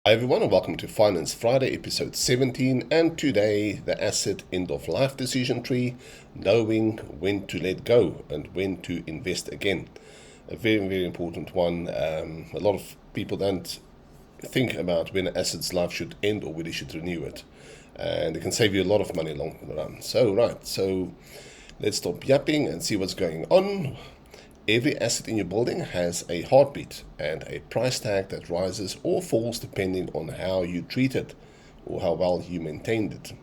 Hi everyone and welcome to Finance Friday episode 17, and today the asset end of life decision tree, knowing when to let go and when to invest again. A very important one. A lot of people don't think about when an asset's life should end or when they should renew it, and it can save you a lot of money long run. So let's stop yapping and see what's going on. Every asset in your building has a heartbeat and a price tag that rises or falls depending on how you treat it or how well you maintained it.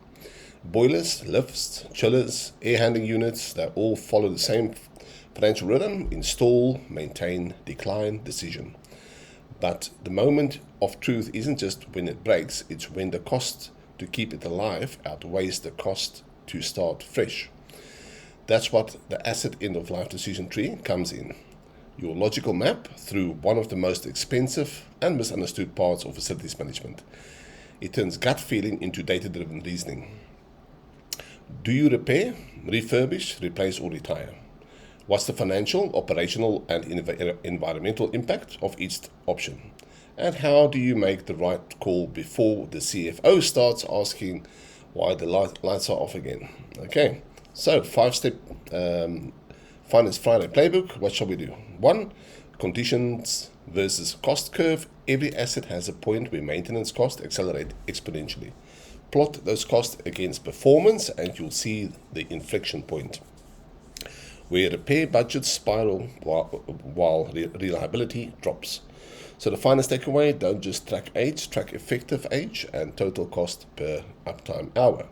Boilers, lifts, chillers, air handling units, they all follow the same financial rhythm: install, maintain, decline, decision. But the moment of truth isn't just when it breaks, it's when the cost to keep it alive outweighs the cost to start fresh. That's what the asset end of life decision tree comes in. Your logical map through one of the most expensive and misunderstood parts of facilities management. It turns gut feeling into data-driven reasoning. Do you repair, refurbish, replace, or retire? What's the financial, operational, and environmental impact of each option? And how do you make the right call before the CFO starts asking why the lights are off again? Okay. So, 5-step Finance Friday playbook. What shall we do? 1. Conditions versus cost curve. Every asset has a point where maintenance costs accelerate exponentially. Plot those costs against performance and you'll see the inflection point, where repair budgets spiral while reliability drops. So the finest takeaway: don't just track age, track effective age and total cost per uptime hour.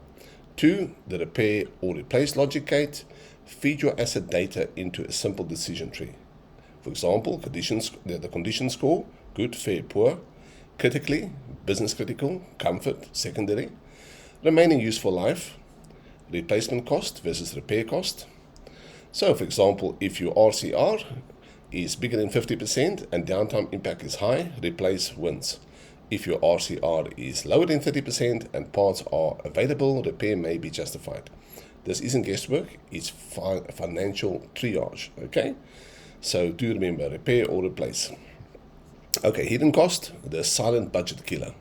2. The repair or replace logic gate. Feed your asset data into a simple decision tree. For example, the condition score: good, fair, poor; critically, business critical; comfort, secondary; remaining useful life; replacement cost versus repair cost. So, for example, if your RCR is bigger than 50% and downtime impact is high, replace wins. If your RCR is lower than 30% and parts are available, repair may be justified. This isn't guesswork, it's financial triage, okay? So do remember, repair or replace. Okay, hidden cost, the silent budget killer.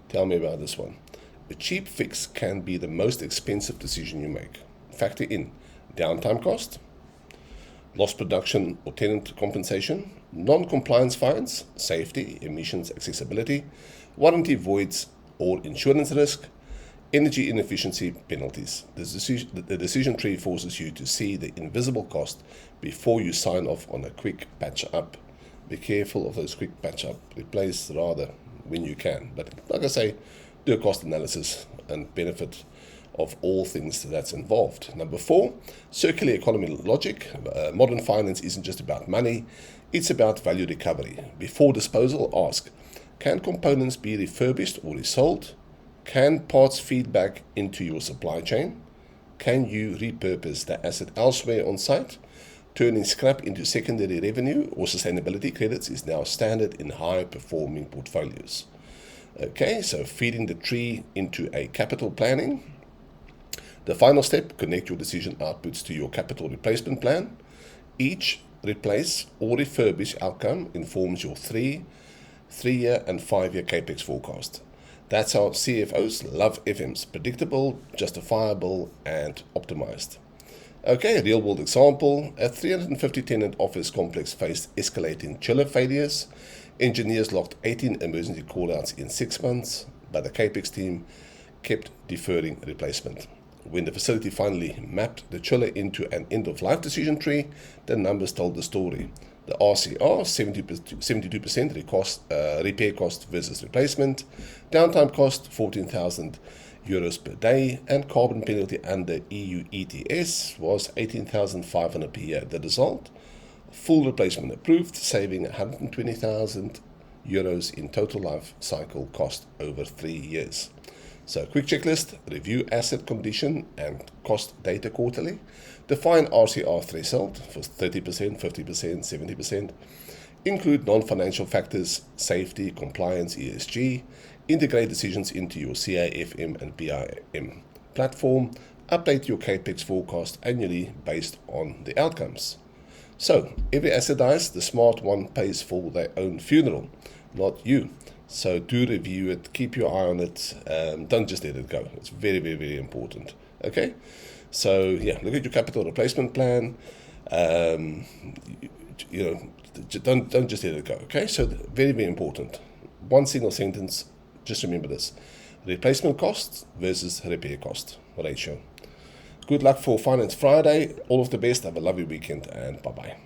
Tell me about this one. A cheap fix can be the most expensive decision you make. Factor in downtime cost, lost production or tenant compensation, non-compliance fines, safety, emissions, accessibility, warranty voids or insurance risk, energy inefficiency, penalties. The decision tree forces you to see the invisible cost before you sign off on a quick patch up. Be careful of those quick patch up. Replace rather when you can. But like I say, do a cost analysis and benefit of all things that's involved. Number 4, circular economy logic. Modern finance isn't just about money, it's about value recovery. Before disposal, ask: can components be refurbished or resold? Can parts feed back into your supply chain? Can you repurpose the asset elsewhere on site? Turning scrap into secondary revenue or sustainability credits is now standard in high-performing portfolios. Okay, so feeding the tree into a capital planning. The final step: connect your decision outputs to your capital replacement plan. Each replace or refurbish outcome informs your 3-year and 5-year capex forecast. That's how CFOs love FMs: predictable, justifiable, and optimized. Okay, real world example. A 350 tenant office complex faced escalating chiller failures. Engineers logged 18 emergency callouts in 6 months, but the capex team kept deferring replacement. When the facility finally mapped the chiller into an end-of-life decision tree, the numbers told the story. The RCR, 72% repair cost versus replacement, downtime cost, €14,000 per day, and carbon penalty under EU ETS was €18,500 per year. The result: full replacement approved, saving €120,000 in total life cycle cost over 3 years. So, quick checklist: review asset condition and cost data quarterly. Define RCR threshold for 30%, 50%, 70%. Include non-financial factors: safety, compliance, ESG. Integrate decisions into your CAFM and BIM platform. Update your CAPEX forecast annually based on the outcomes. So, every asset dies, the smart one pays for their own funeral, not you. So do review it, keep your eye on it. Don't just let it go. It's very, very, very important. Okay? So yeah, look at your capital replacement plan. Um, don't just let it go. Okay? So very, very important. One single sentence, just remember this. Replacement cost versus repair cost ratio. Good luck for Finance Friday. All of the best. Have a lovely weekend and bye-bye.